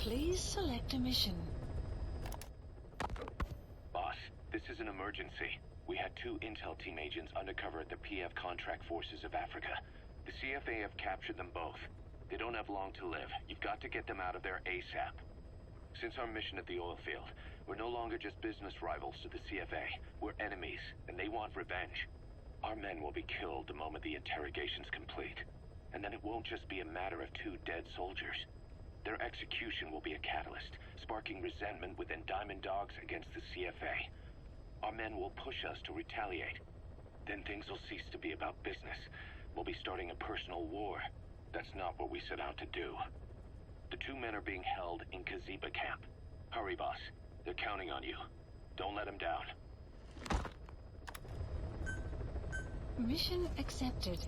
Please select a mission. Boss, this is an emergency. We had 2 intel team agents undercover at the PF Contract Forces of Africa. The CFA have captured them both. They don't have long to live. You've got to get them out of there ASAP. Since our mission at the oil field, we're no longer just business rivals to the CFA. We're enemies, and they want revenge. Our men will be killed the moment the interrogation's complete. And then it won't just be a matter of 2 dead soldiers. Their execution will be a catalyst, sparking resentment within Diamond Dogs against the CFA. Our men will push us to retaliate. Then things will cease to be about business. We'll be starting a personal war. That's not what we set out to do. The 2 men are being held in Kaziba camp. Hurry, boss. They're counting on you. Don't let them down. Mission accepted.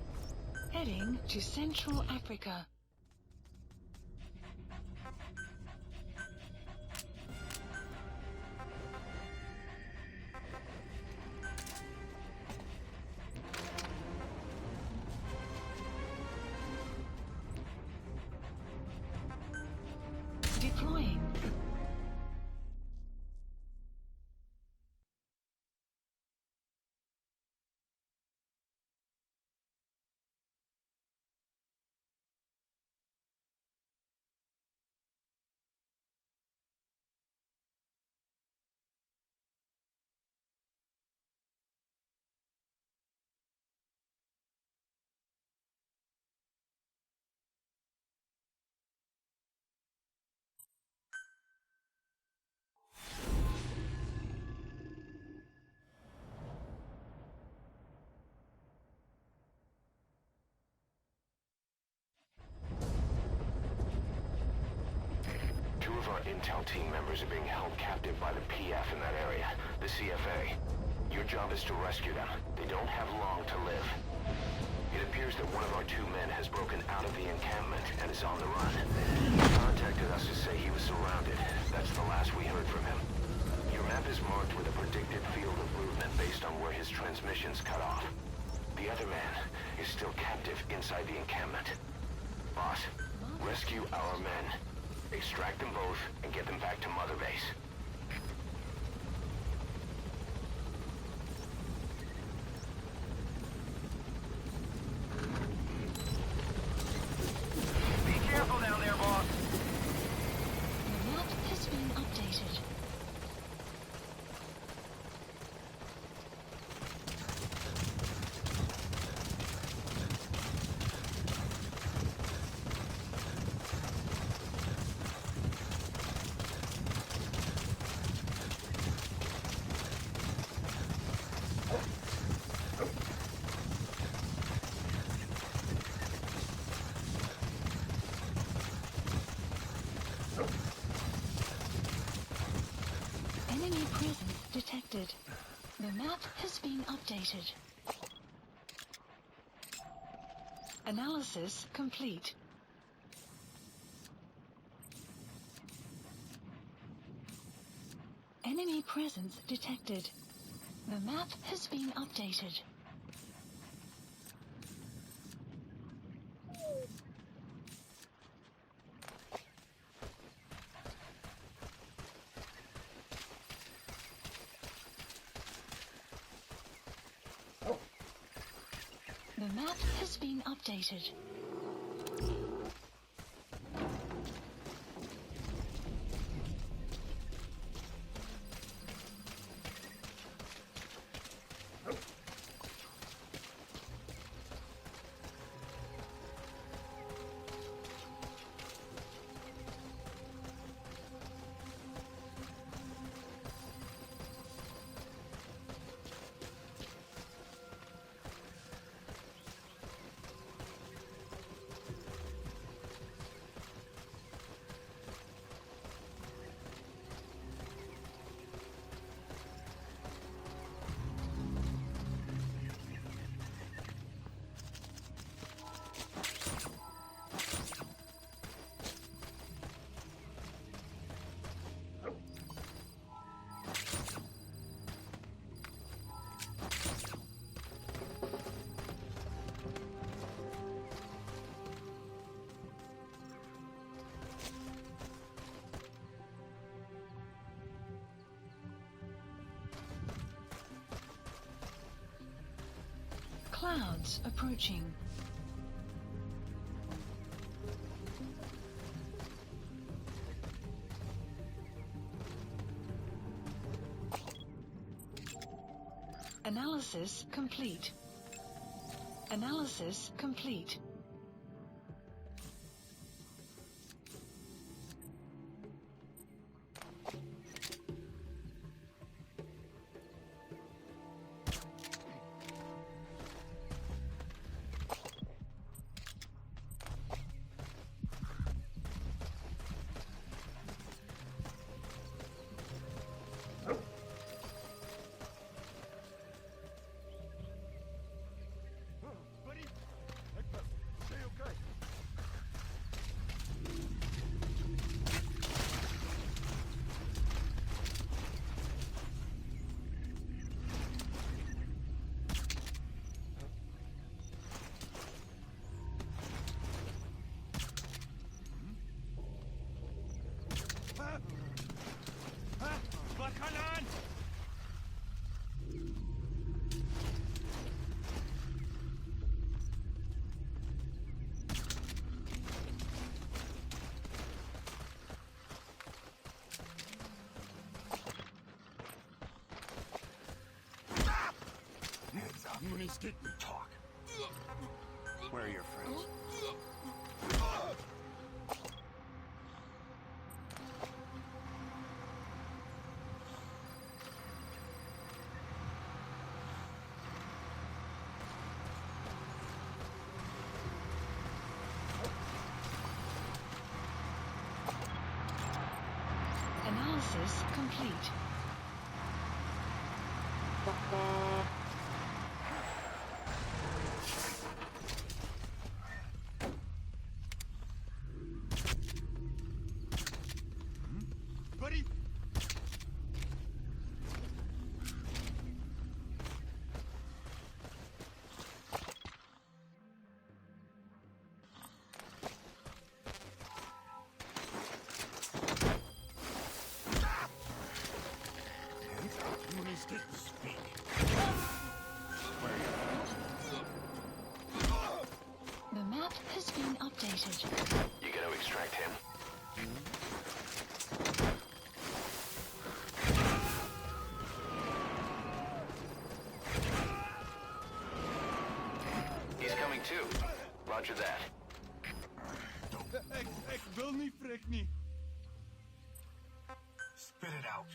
Heading to Central Africa. Deploying. Intel team members are being held captive by the PF in that area, the CFA. Your job is to rescue them. They don't have long to live. It appears that one of our 2 men has broken out of the encampment and is on the run. He contacted us to say he was surrounded. That's the last we heard from him. Your map is marked with a predicted field of movement based on where his transmissions cut off. The other man is still captive inside the encampment. Boss, rescue our men. Extract them both and get them back to Mother Base. Be careful down there, boss. The map has been updated. Enemy presence detected. The map has been updated. Analysis complete. Enemy presence detected. The map has been updated. The map has been updated. Clouds approaching. Analysis complete. Analysis complete. Talk. Where are your friends? Analysis complete. Buddy! Speak. The map has been updated. You gotta extract him. He's coming too. Roger that. Ik wil niet, Frick niet. Spit it out.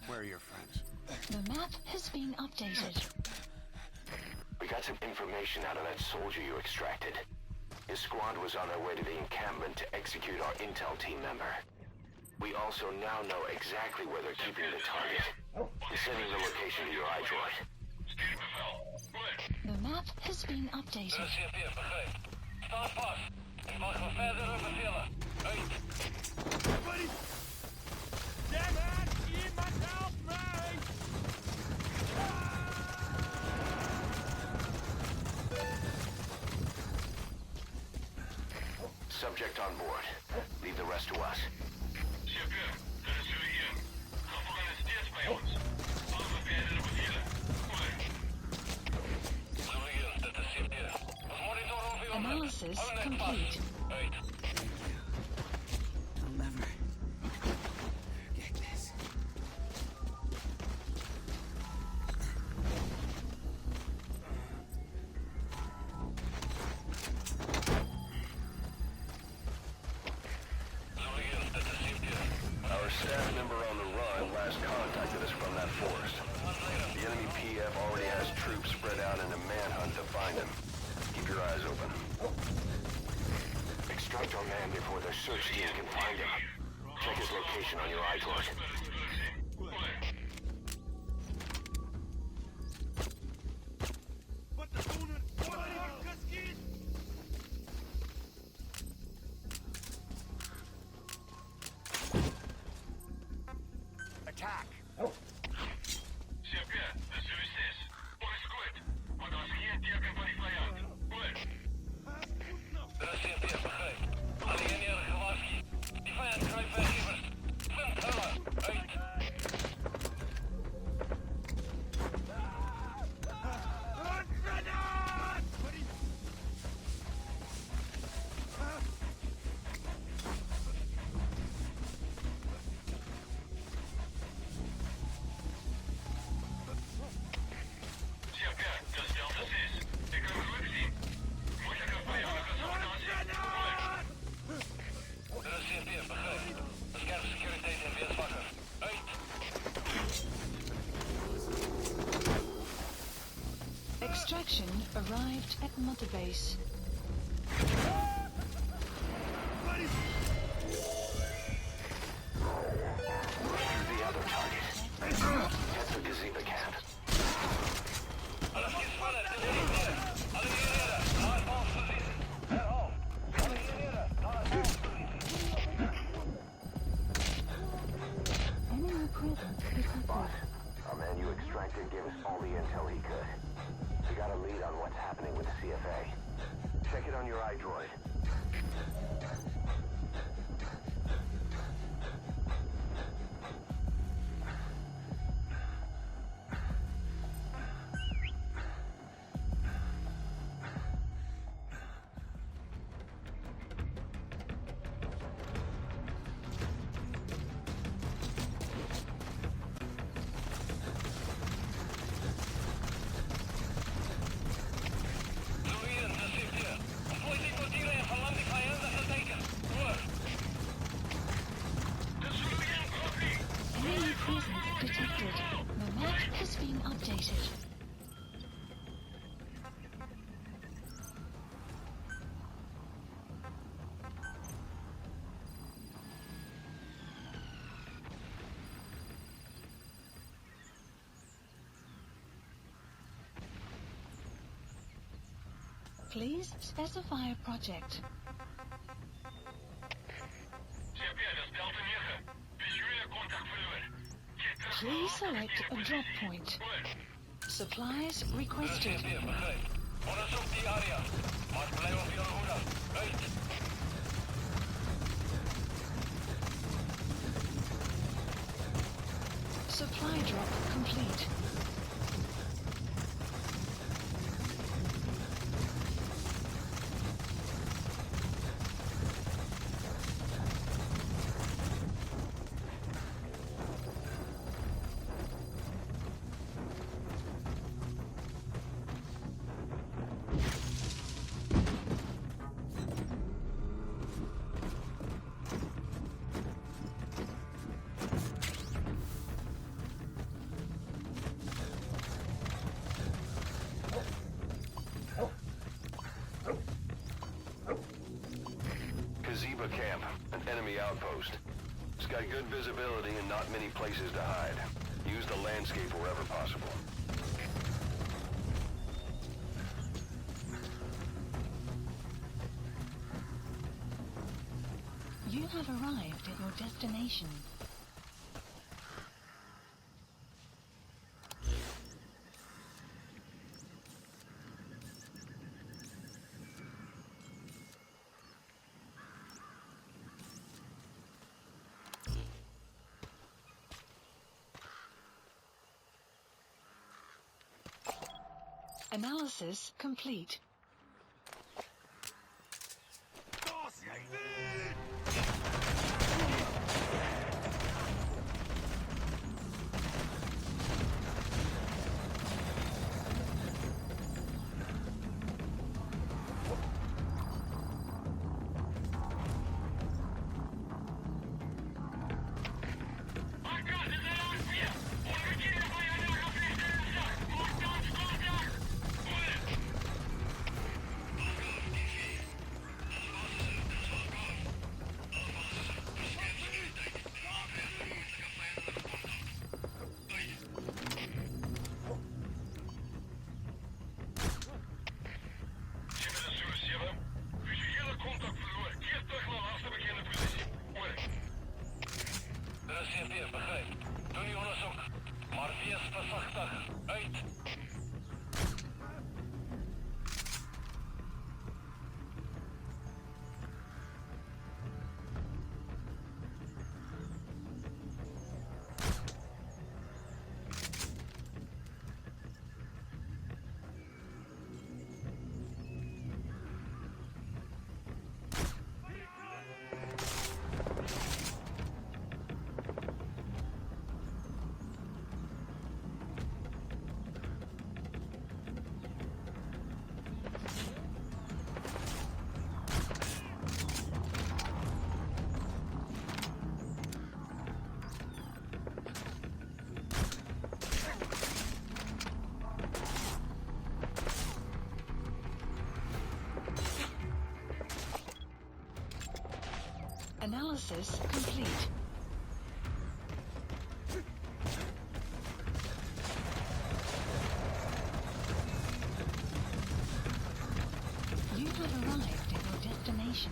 Where are your friends? The map has been updated. We got some information out of that soldier you extracted. His squad was on their way to the encampment to execute our intel team member. We also now know exactly where they're keeping the target. We're sending the location to your iDroid. The map has been updated. Staat vast. Ik wacht voor verdere bevelen. Uit. Buddy! Damn it! Iemand help me! Subject on board. Leave the rest to us. Chef, dat is jullie hier. Gevangen is steeds bij ons. Alle verdere bevelen. Julius, dat is hier. Ons monitor over Analysis complete. Uit. I'll never forget this. Julius, dat is hier. Our staff member on the run last contacted us from that forest. The enemy PF already has troops spread out in a manhunt to find him. Keep your eyes open. Extract our man before their search team can find him. Check his location on your iDroid. Wat te doen? Wat geskiet? Attack! Chef, dat is jullie zes. Alles goed. Maar dat is geen teken van die vijand. Goed. Dat is hier, begrijp. Alleen hier gewaarschuwd. Die vijand grijpt weg, immers. Vindt hulle. Uit. arrived at Mother Base. The other target. Head to Gaziba camp. Enemy presence detected. Our man you extracted gave us all the intel he could. We got a lead on what's happening with the CFA. Check it on your iDroid. Enemy presence detected. The map has been updated. Please specify a project. CFP, dat is Delta 9. Visuele contact verloren. Get terug naar Please de select a activiteit. drop point. Goed. Supplies requested. Begrijp. Onderzoek die area. Maar blijf op je hoede. Uit. Supply drop complete. Gaziba camp, an enemy outpost. It's got good visibility and not many places to hide. Use the landscape wherever possible. You have arrived at your destination. Analysis complete. Analysis complete. You have arrived at your destination.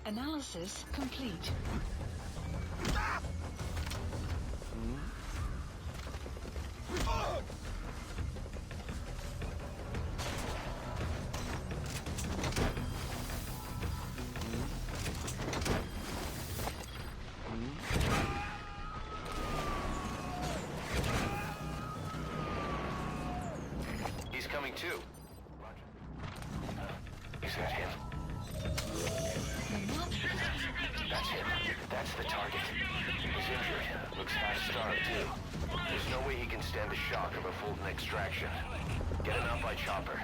Analysis complete. He's coming too. Roger. Is that him? The map That's him. That's the target. He's injured. Looks half-starved, too. There's no way he can stand the shock of a Fulton extraction. Get him out by chopper.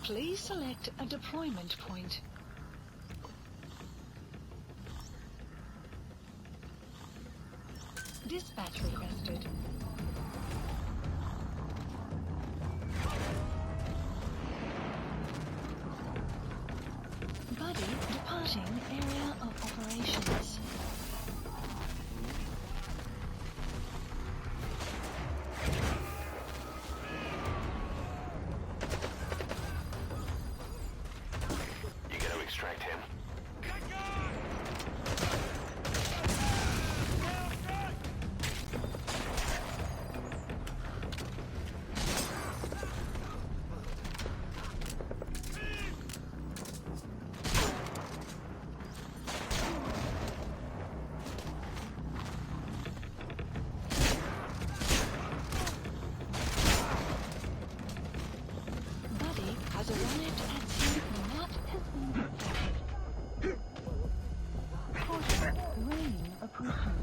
Please select a deployment point. Dispatch requested. Buddy departing area of operations. You gotta extract him. Buddy has arrived at sea. The map has been detected. Caution, rain approaching.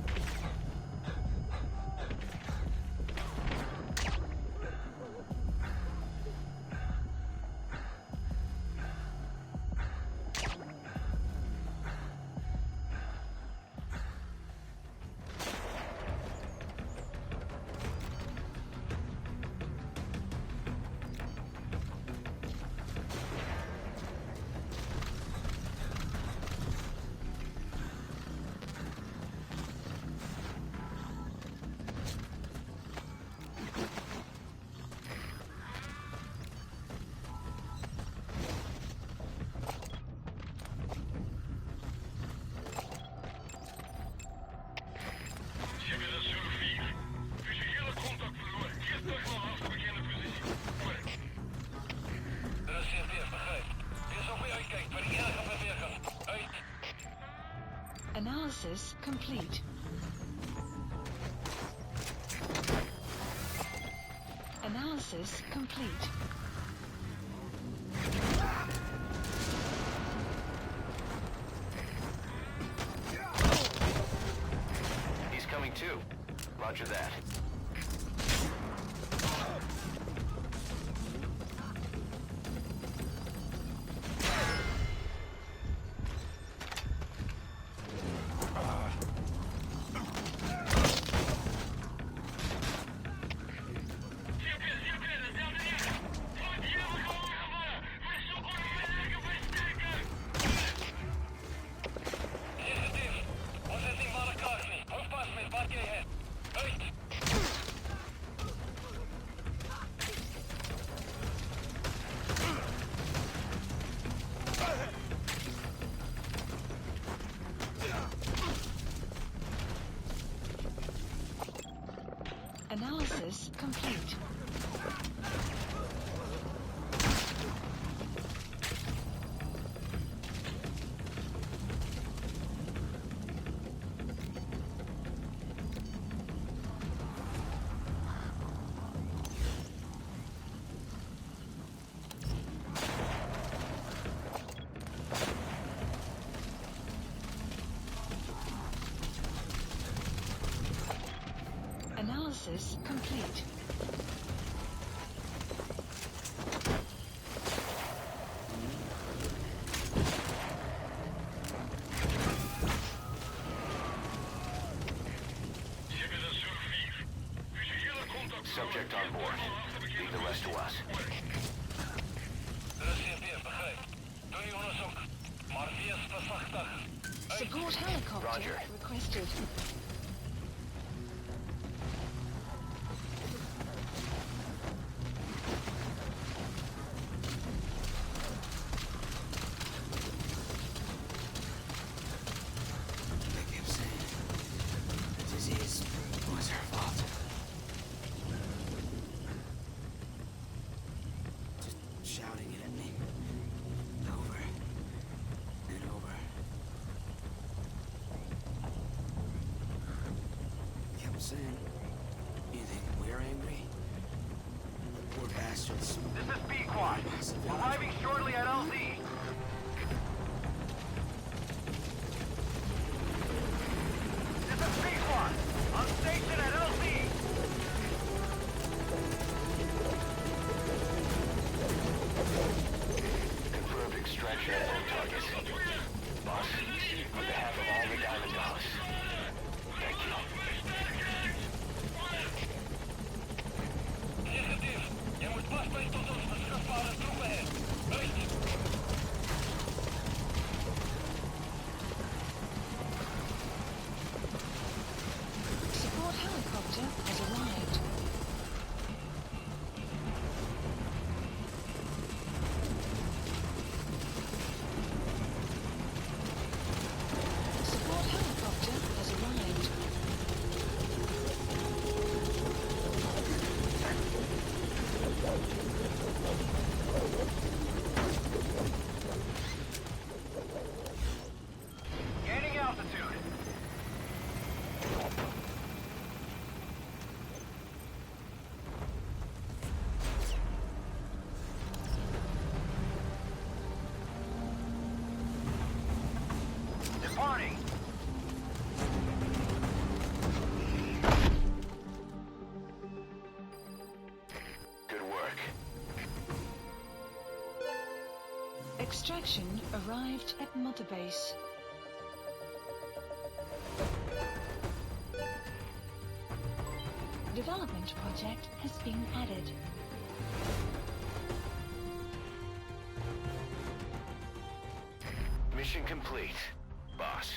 Analysis complete. Analysis complete. He's coming too. Roger that. Analysis complete. Analysis complete. Subject on board. Leave the rest to us. Support helicopter Roger. requested. They kept saying the disease was her fault. Just shouting it at me. Over and over. Kept saying, you think we're angry? The poor bastards. This is B-Quad. Arriving shortly at LZ. This is B-Quad. On station at LZ. Confirmed extraction of both targets. Boss, on behalf of all the Diamond Dogs, thank you. Je moet vastbijten tot ons beschikbare troepen heeft. Right? Support helicopter has arrived. Support helicopter has arrived. Gaining altitude. Departing. Good work. Extraction arrived at Mother Base. Development project has been added. Mission complete, boss.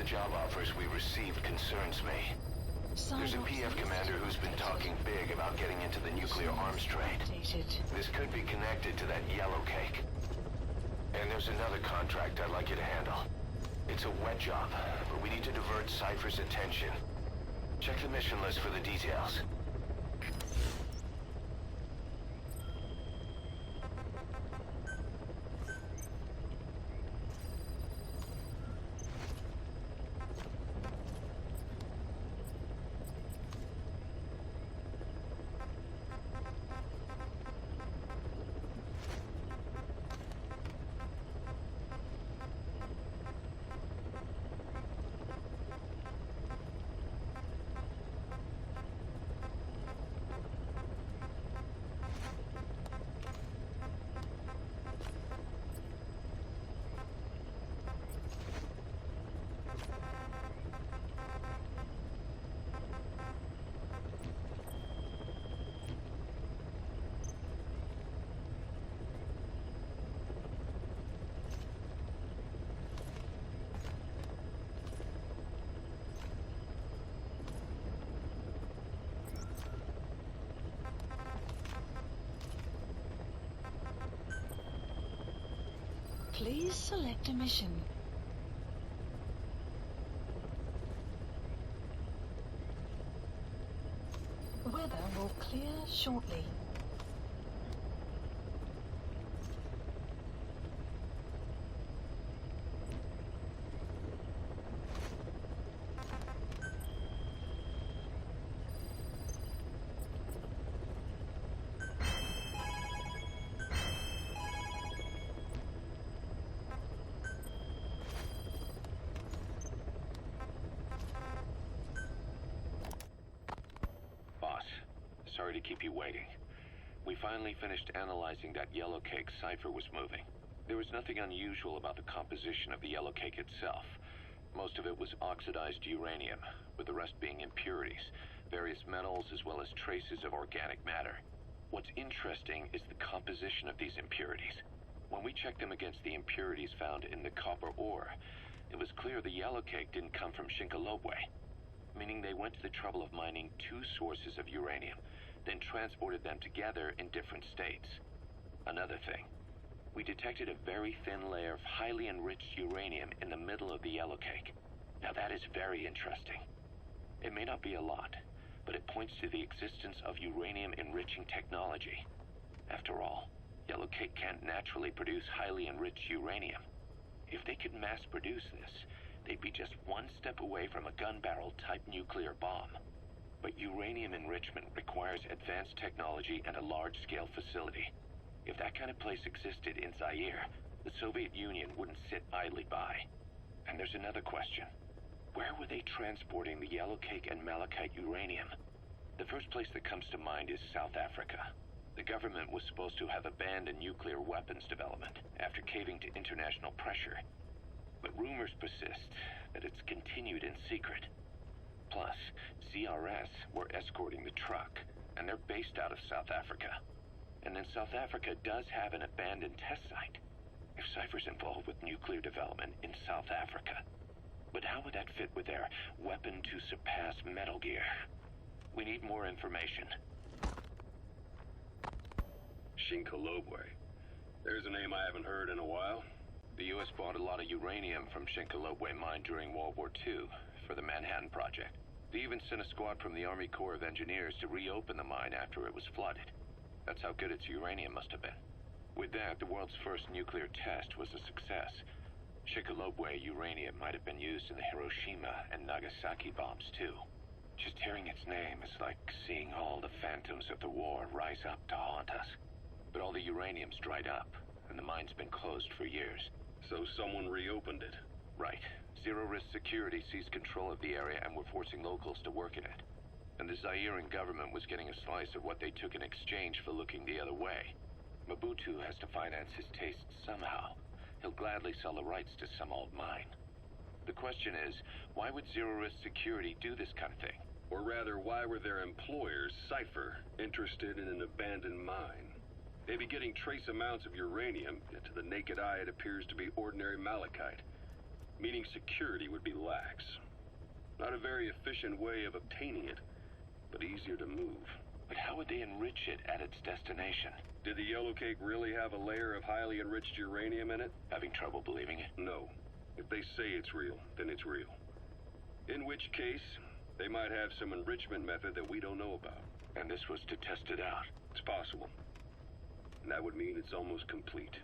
job offers we received concerns me. There's a PF commander who's been talking big about getting into the nuclear arms trade. This could be connected to that yellow cake. And there's another contract I'd like you to handle. It's a wet job, but we need to divert Cypher's attention. Check the mission list for the details. Please select a mission. Weather will clear shortly. Sorry to keep you waiting. We finally finished analyzing that yellow cake Cypher was moving. There was nothing unusual about the composition of the yellow cake itself. Most of it was oxidized uranium, with the rest being impurities, various metals as well as traces of organic matter. What's interesting is the composition of these impurities. When we checked them against the impurities found in the copper ore, it was clear the yellow cake didn't come from Shinkolobwe, meaning they went to the trouble of mining two sources of uranium, then transported them together in different states. Another thing, we detected a very thin layer of highly enriched uranium in the middle of the yellow cake. Now that is very interesting. It may not be a lot, but it points to the existence of uranium-enriching technology. After all, yellow cake can't naturally produce highly enriched uranium. If they could mass produce this, they'd be just one step away from a gun barrel type nuclear bomb. But uranium enrichment requires advanced technology and a large-scale facility. If that kind of place existed in Zaire, the Soviet Union wouldn't sit idly by. And there's another question. Where were they transporting the yellow cake and malachite uranium? The first place that comes to mind is South Africa. The government was supposed to have abandoned nuclear weapons development after caving to international pressure. But rumors persist that it's continued in secret. Plus, CRS were escorting the truck, and they're based out of South Africa. And then South Africa does have an abandoned test site. If Cypher's involved with nuclear development in South Africa. But how would that fit with their weapon to surpass Metal Gear? We need more information. Shinkolobwe. There's a name I haven't heard in a while. The U.S. bought a lot of uranium from Shinkolobwe mine during World War II for the Manhattan Project. They even sent a squad from the Army Corps of Engineers to reopen the mine after it was flooded. That's how good its uranium must have been. With that, the world's first nuclear test was a success. Shinkolobwe uranium might have been used in the Hiroshima and Nagasaki bombs too. Just hearing its name is like seeing all the phantoms of the war rise up to haunt us. But all the uranium's dried up, and the mine's been closed for years. So someone reopened it. Right. Zero-risk security seized control of the area and were forcing locals to work in it. And the Zairean government was getting a slice of what they took in exchange for looking the other way. Mobutu has to finance his tastes somehow. He'll gladly sell the rights to some old mine. The question is, why would zero-risk security do this kind of thing? Or rather, why were their employers, Cypher, interested in an abandoned mine? They'd be getting trace amounts of uranium, yet to the naked eye it appears to be ordinary malachite. meaning security would be lax. Not a very efficient way of obtaining it, but easier to move. But how would they enrich it at its destination? Did the yellow cake really have a layer of highly enriched uranium in it? Having trouble believing it? No. If they say it's real, then it's real. In which case, they might have some enrichment method that we don't know about. And this was to test it out. It's possible. And that would mean it's almost complete.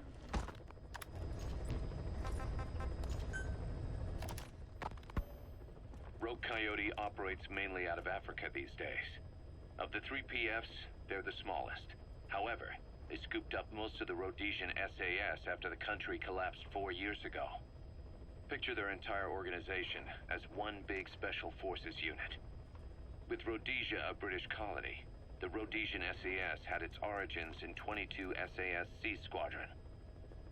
Rogue Coyote operates mainly out of Africa these days. Of the 3 PFs, they're the smallest. However, they scooped up most of the Rhodesian SAS after the country collapsed 4 years ago. Picture their entire organization as one big special forces unit. With Rhodesia a British colony, the Rhodesian SAS had its origins in 22 SAS Sea Squadron.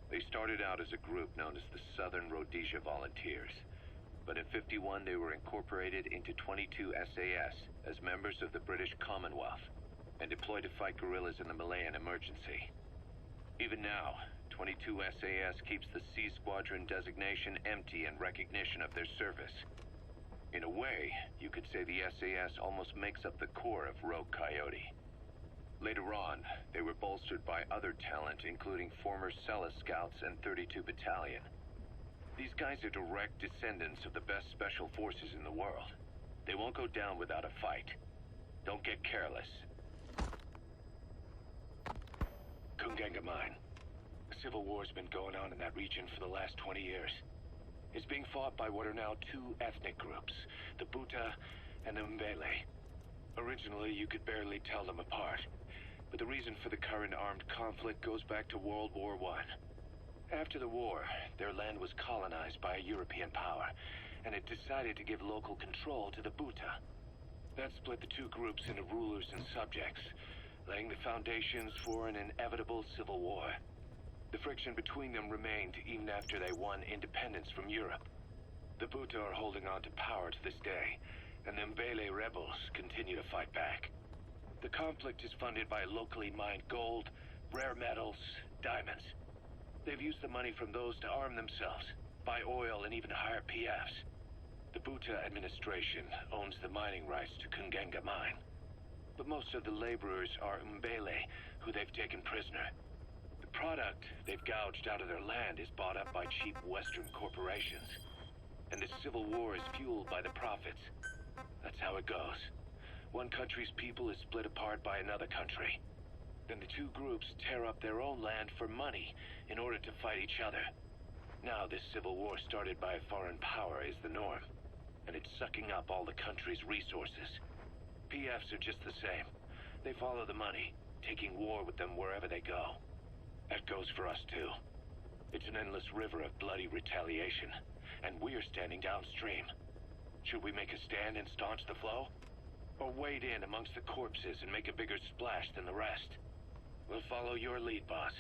They started out as a group known as the Southern Rhodesia Volunteers. But in '51 they were incorporated into 22 SAS as members of the British Commonwealth and deployed to fight guerrillas in the Malayan Emergency. Even now, 22 SAS keeps the Sea Squadron designation empty in recognition of their service. In a way, you could say the SAS almost makes up the core of Rogue Coyote. Later on, they were bolstered by other talent, including former Celis Scouts and 32 Battalion. These guys are direct descendants of the best special forces in the world. They won't go down without a fight. Don't get careless. Kungenga Mine. A civil war's been going on in that region for the last 20 years. It's being fought by what are now 2 ethnic groups, the Buta and the Mbele. Originally, you could barely tell them apart, but the reason for the current armed conflict goes back to World War I. After the war, their land was colonized by a European power, and it decided to give local control to the Buta. That split the 2 groups into rulers and subjects, laying the foundations for an inevitable civil war. The friction between them remained even after they won independence from Europe. The Buta are holding on to power to this day, and the Mbele rebels continue to fight back. The conflict is funded by locally mined gold, rare metals, diamonds. They've used the money from those to arm themselves, buy oil, and even hire PFs. The Buta administration owns the mining rights to Kungenga Mine. But most of the laborers are Mbele, who they've taken prisoner. The product they've gouged out of their land is bought up by cheap Western corporations. And the civil war is fueled by the profits. That's how it goes. One country's people is split apart by another country. Then the 2 groups tear up their own land for money in order to fight each other. Now this civil war started by a foreign power is the norm, and it's sucking up all the country's resources. PFs are just the same. They follow the money, taking war with them wherever they go. That goes for us too. It's an endless river of bloody retaliation, and we're standing downstream. Should we make a stand and staunch the flow? Or wade in amongst the corpses and make a bigger splash than the rest? We'll follow your lead, boss.